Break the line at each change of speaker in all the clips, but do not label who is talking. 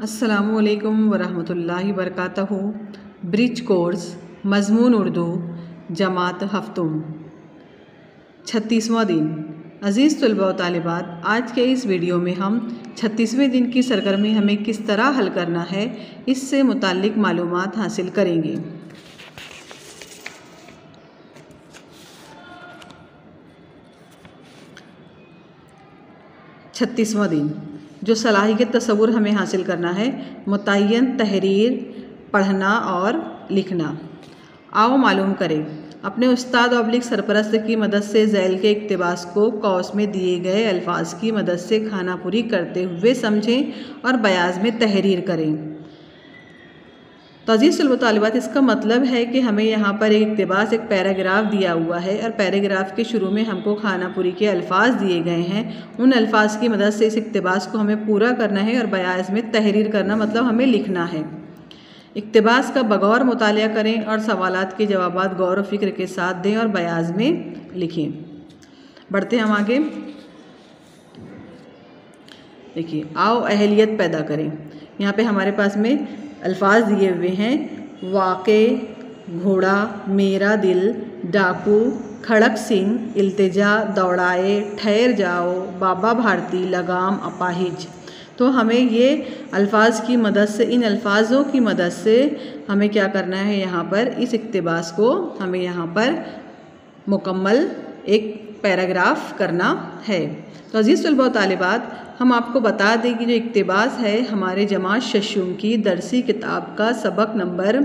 अस्सलामुअलैकुम वरहमतुल्लाहि वबरकातुहू। Bridge course मज़मून Urdu जमात हफ्तुम 36वां दिन। अज़ीज़ तलबा व तालिबात, आज के इस वीडियो में हम 36वें दिन की सरगर्मी हमें किस तरह हल करना है इससे मुताल्लिक़ मालूमात हासिल करेंगे। छत्तीसवां दिन। जो सलाहियत तसव्वुर हमें हासिल करना है, मुतय्यन तहरीर पढ़ना और लिखना। आओ मालूम करें। अपने उस्ताद ऑब्लिक सरपरस्त की मदद से झैल के इक़्तिबास को कौस में दिए गए अल्फाज की मदद से खानापुरी करते हुए समझें और बयाज में तहरीर करें। तो अज़ीज़ तलबा तालिबात, इसका मतलब है कि हमें यहाँ पर एक इक़्तिबास, एक पैराग्राफ दिया हुआ है और पैराग्राफ के शुरू में हमको खानापुरी के अल्फाज दिए गए हैं। उन अल्फाज की मदद से इस इक़्तिबास को हमें पूरा करना है और बयाज में तहरीर करना, मतलब हमें लिखना है। इक़्तिबास का बगौर मुतालिया करें और सवालात के जवाबात गौर व फ़िक्र के साथ दें और बयाज में लिखें। बढ़ते हैं हम आगे। देखिए, आओ अहलियत पैदा करें। यहाँ पे हमारे पास में अल्फाज दिए हुए हैं। वाक़े, घोड़ा, मेरा दिल, डाकू, खड़क सिंह, इल्तिजा, दौड़ाए, ठहर जाओ, बाबा भारती, लगाम, अपाहिज। तो हमें ये अल्फाज की मदद से, इन अल्फाजों की मदद से हमें क्या करना है, यहाँ पर इस इक़्तिबास को हमें यहाँ पर मुकम्मल एक पैराग्राफ करना है। तो अज़ीज़ तलबा व तालिबात, हम आपको बता दें कि जो इक़्तिबास है हमारे जमात शशुम की दरसी किताब का सबक नंबर,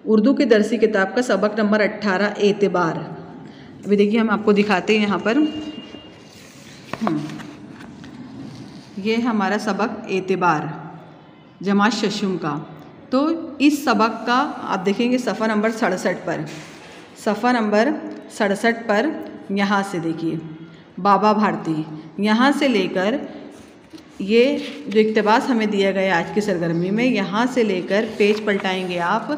उर्दू की दरसी किताब का सबक नंबर 18 एतबार। अभी देखिए, हम आपको दिखाते हैं यहाँ पर। ये हमारा सबक एतबार जमात शशुम का। तो इस सबक का आप देखेंगे सफ़ा नंबर 67 पर, सफ़ा नंबर 67 पर यहाँ से देखिए, बाबा भारती, यहाँ से लेकर ये जो इक़्तिबास हमें दिया गया आज की सरगर्मी में, यहाँ से लेकर पेज पलटाएंगे आप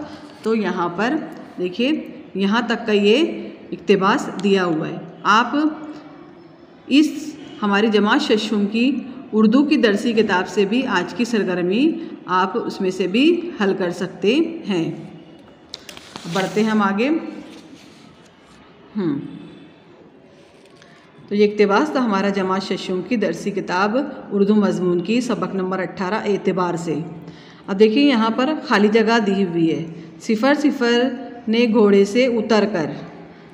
तो यहाँ पर देखिए, यहाँ तक का ये इक़्तिबास दिया हुआ है। आप इस हमारी जमात शशुम की उर्दू की दरसी किताब से भी आज की सरगर्मी आप उसमें से भी हल कर सकते हैं। बढ़ते हैं हम आगे। तो ये इक़्तिबास था हमारा जमात शशुम की दरसी किताब उर्दू मज़मून की सबक नंबर 18 एतबार से। अब देखिए, यहाँ पर खाली जगह दी हुई है। सिफ़र सिफ़र ने घोड़े से उतर कर,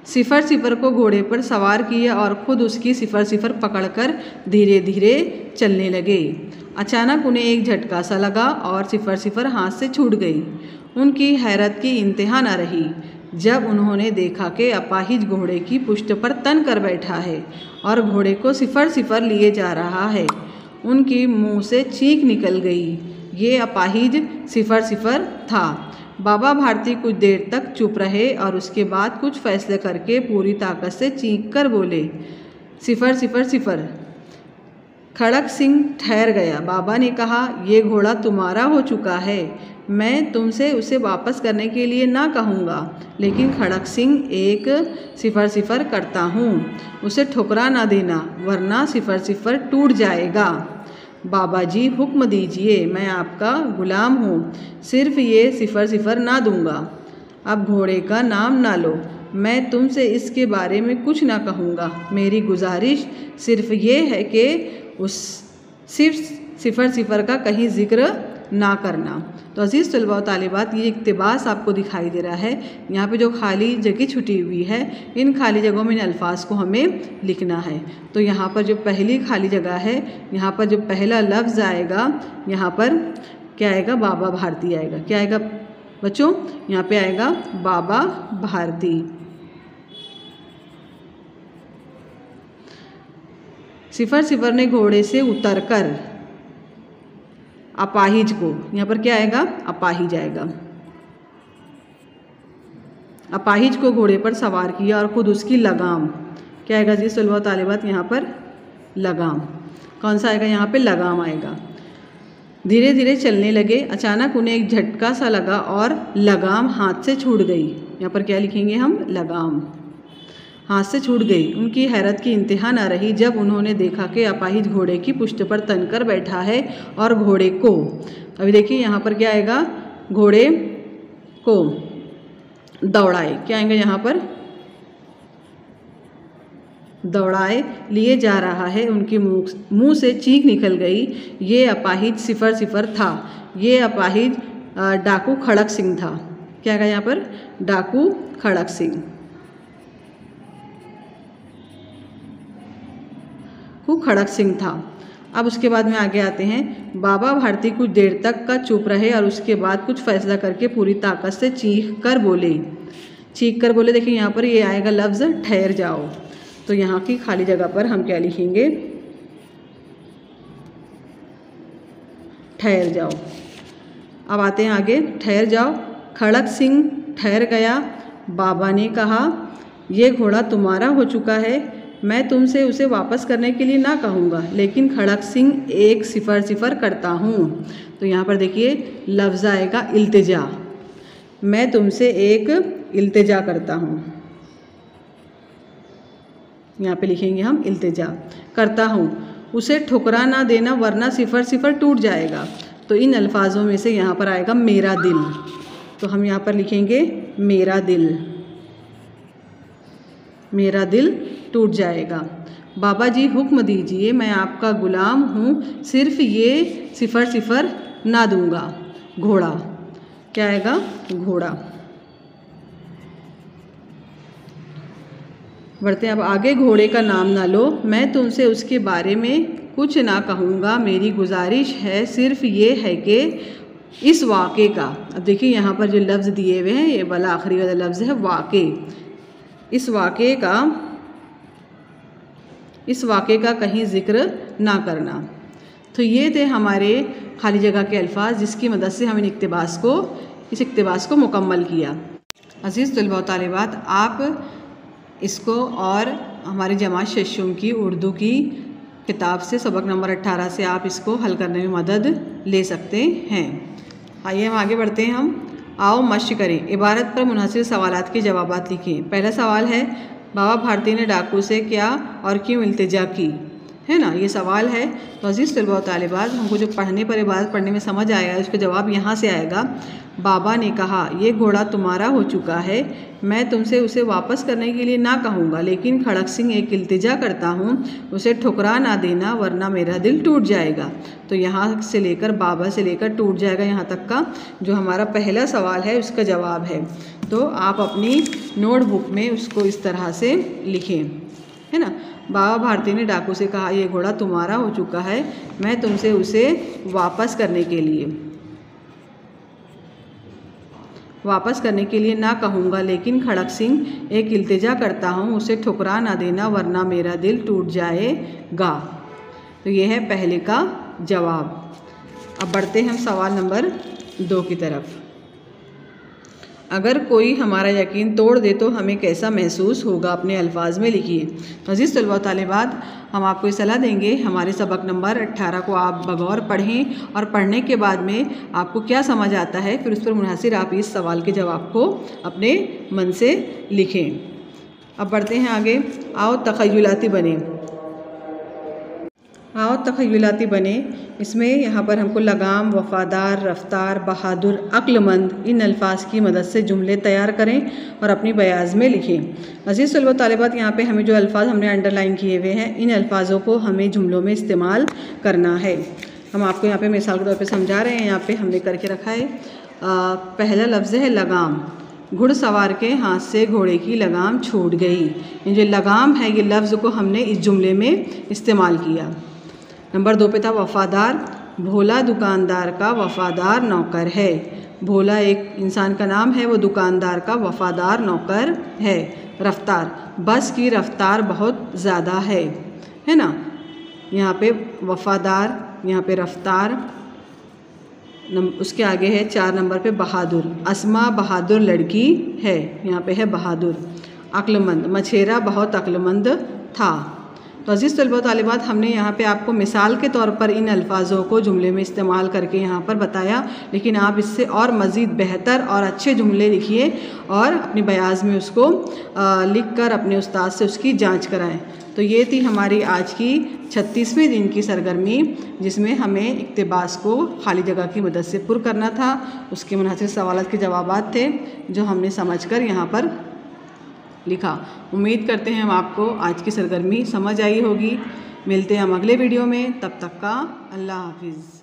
सिफ़र सिफ़र को घोड़े पर सवार किया और ख़ुद उसकी सिफ़र सिफ़र पकड़कर धीरे धीरे चलने लगे। अचानक उन्हें एक झटका सा लगा और सिफ़र सिफ़र हाथ से छूट गई। उनकी हैरत की इंतहा न रही जब उन्होंने देखा कि अपाहिज घोड़े की पुष्ट पर तन कर बैठा है और घोड़े को सिफ़र सिफ़र लिए जा रहा है। उनकी मुँह से चीख निकल गई। ये अपाहिज सिफ़र सिफ़र था। बाबा भारती कुछ देर तक चुप रहे और उसके बाद कुछ फैसले करके पूरी ताकत से चीख कर बोले, सिफ़र सिफ़र सिफ़र। खड़क सिंह ठहर गया। बाबा ने कहा, ये घोड़ा तुम्हारा हो चुका है, मैं तुमसे उसे वापस करने के लिए ना कहूँगा, लेकिन खड़क सिंह एक सिफ़र सिफ़र करता हूँ, उसे ठुकरा ना देना वरना सिफ़र सिफ़र टूट जाएगा। बाबा जी हुक्म दीजिए, मैं आपका गुलाम हूँ, सिर्फ ये सिफ़र सिफ़र ना दूँगा। अब घोड़े का नाम ना लो, मैं तुमसे इसके बारे में कुछ ना कहूँगा। मेरी गुजारिश सिर्फ ये है कि उस सिर्फ सिफ़र सिफ़र का कहीं ज़िक्र ना करना। तो अज़ीज़ तलबा व तालिबात, ये इक़्तिबास आपको दिखाई दे रहा है। यहाँ पे जो खाली जगह छुटी हुई है, इन खाली जगहों में इन अल्फाज को हमें लिखना है। तो यहाँ पर जो पहली खाली जगह है, यहाँ पर जो पहला लफ्ज़ आएगा, यहाँ पर क्या आएगा, बाबा भारती आएगा। क्या आएगा बच्चों, यहाँ पे आएगा बाबा भारती। सिफ़र सिफ़र ने घोड़े से उतरकर अपाहिज को, यहाँ पर क्या आएगा, अपाहिज आएगा। अपाहिज को घोड़े पर सवार किया और ख़ुद उसकी लगाम, क्या आएगा जी तलबा व तालिबात, यहाँ पर लगाम। कौन सा आएगा, यहाँ पे लगाम आएगा। धीरे धीरे चलने लगे। अचानक उन्हें एक झटका सा लगा और लगाम हाथ से छूट गई। यहाँ पर क्या लिखेंगे हम, लगाम हाथ से छूट गई। उनकी हैरत की इंतहा न रही जब उन्होंने देखा कि अपाहिज घोड़े की पुष्ट पर तनकर बैठा है और घोड़े को, अभी देखिए यहाँ पर क्या आएगा, घोड़े को दौड़ाए, क्या आएंगे यहाँ पर, दौड़ाए लिए जा रहा है, उनके मुंह से चीख निकल गई, ये अपाहिज सिफर सिफर था, ये अपाहिज डाकू खड़क सिंह था। क्या आएगा यहाँ पर, डाकू खड़क सिंह, खड़क सिंह था। अब उसके बाद में आगे आते हैं, बाबा भारती कुछ देर तक का चुप रहे और उसके बाद कुछ फैसला करके पूरी ताकत से चीख कर बोले। देखिए यहाँ पर ये आएगा लफ्ज़ ठहर जाओ। तो यहाँ की खाली जगह पर हम क्या लिखेंगे, ठहर जाओ। अब आते हैं आगे, ठहर जाओ। खड़क सिंह ठहर गया। बाबा ने कहा, ये घोड़ा तुम्हारा हो चुका है, मैं तुमसे उसे वापस करने के लिए ना कहूँगा, लेकिन खड़क सिंह एक सिफर सिफर करता हूँ। तो यहाँ पर देखिए लफ्ज़ आएगा इल्तिजा, मैं तुमसे एक इल्तिजा करता हूँ। यहाँ पे लिखेंगे हम इल्तिजा करता हूँ, उसे ठुकरा ना देना वरना सिफर सिफर टूट जाएगा। तो इन अल्फाजों में से यहाँ पर आएगा मेरा दिल। तो हम यहाँ पर लिखेंगे मेरा दिल, मेरा दिल टूट जाएगा। बाबा जी हुक्म दीजिए, मैं आपका गुलाम हूँ, सिर्फ ये सिफर सिफर ना दूंगा। घोड़ा, क्या आएगा, घोड़ा। बढ़ते हैं अब आगे, घोड़े का नाम ना लो, मैं तुमसे उसके बारे में कुछ ना कहूँगा, मेरी गुजारिश है सिर्फ ये है कि इस वाक़े का, अब देखिए यहाँ पर जो लफ्ज़ दिए हुए हैं ये वाला आखिरी वाला लफ्ज़ है वाक़े, इस वाक़े का कहीं ज़िक्र ना करना। तो ये थे हमारे खाली जगह के अल्फाज जिसकी मदद से हमने इस इक़्तिबास को मुकम्मल किया। अज़ीज़ तलबा व तालिबात, आप इसको और हमारी जमात शशुम की उर्दू की किताब से सबक नंबर 18 से आप इसको हल करने में मदद ले सकते हैं। आइए हम आगे बढ़ते हैं। हम आओ मश्क करें। इबारत पर मुनहसिर सवालात के जवाबात लिखें। पहला सवाल है, बाबा भारती ने डाकू से क्या और क्यों इल्तिजा की, है ना, ये सवाल है। तो अज़ीज़ तलबा व तालिबात, हमको जो पढ़ने पर इबारत पढ़ने में समझ आएगा उसका जवाब यहाँ से आएगा। बाबा ने कहा, ये घोड़ा तुम्हारा हो चुका है, मैं तुमसे उसे वापस करने के लिए ना कहूँगा, लेकिन खड़क सिंह एक इल्तिजा करता हूँ, उसे ठुकरा ना देना वरना मेरा दिल टूट जाएगा। तो यहाँ से लेकर बाबा से लेकर टूट जाएगा यहाँ तक का जो हमारा पहला सवाल है उसका जवाब है। तो आप अपनी नोटबुक में उसको इस तरह से लिखें, है ना। बाबा भारती ने डाकू से कहा, ये घोड़ा तुम्हारा हो चुका है, मैं तुमसे उसे वापस करने के लिए ना कहूँगा, लेकिन खड़क सिंह एक इल्तिजा करता हूँ, उसे ठुकरा ना देना वरना मेरा दिल टूट जाएगा। तो ये है पहले का जवाब। अब बढ़ते हैं हम सवाल नंबर 2 की तरफ। अगर कोई हमारा यकीन तोड़ दे तो हमें कैसा महसूस होगा, अपने अल्फाज में लिखिए। अज़ीज़ तलबा व तालिबात, हम आपको ये सलाह देंगे हमारे सबक नंबर 18 को आप बगौर पढ़ें और पढ़ने के बाद में आपको क्या समझ आता है फिर उस पर मुनहसिर आप इस सवाल के जवाब को अपने मन से लिखें। अब बढ़ते हैं आगे। आओ तख़य्युलाती बने। इसमें यहाँ पर हमको लगाम, वफ़ादार, रफ्तार, बहादुर, अक्लमंद इन अल्फाज की मदद से जुमले तैयार करें और अपनी बयाज़ में लिखें। अज़ीज़ तलबा व तालिबात, यहाँ पे हमें जो अल्फाज हमने अंडरलाइन किए हुए हैं इन अल्फाजों को हमें जुमलों में इस्तेमाल करना है। हम आपको यहाँ पे मिसाल के तौर पे समझा रहे हैं। यहाँ पे हमने करके रखा है, पहला लफ्ज़ है लगाम। घुड़सवार के हाथ से घोड़े की लगाम छूट गई। ये जो लगाम है ये लफ्ज़ को हमने इस जुमले में इस्तेमाल किया। नंबर 2 पे था वफ़ादार। भोला दुकानदार का वफ़ादार नौकर है। भोला एक इंसान का नाम है, वो दुकानदार का वफ़ादार नौकर है। रफ्तार, बस की रफ्तार बहुत ज़्यादा है ना। यहाँ पे वफ़ादार, यहाँ पे रफ्तार। उसके आगे है 4 नंबर पे बहादुर। अस्मा बहादुर लड़की है, यहाँ पे है बहादुर। अक्लमंद, मछेरा बहुत अक्लमंद था। तो अज़ीज़ तलबा व तालिबात, हमने यहाँ पे आपको मिसाल के तौर पर इन अल्फाज़ों को जुमले में इस्तेमाल करके यहाँ पर बताया, लेकिन आप इससे और मज़ीद बेहतर और अच्छे जुमले लिखिए और अपनी बयाज़ में उसको लिख कर अपने उस्ताद से उसकी जांच कराएं। तो ये थी हमारी आज की 36वें दिन की सरगर्मी, जिसमें हमें इक्तिबास को खाली जगह की मदद से पुर करना था। उसके मुनासिब सवालात के जवाबात थे जो हमने समझकर यहाँ पर लिखा। उम्मीद करते हैं हम आपको आज की सरगर्मी समझ आई होगी। मिलते हैं हम अगले वीडियो में, तब तक का अल्लाह हाफिज़।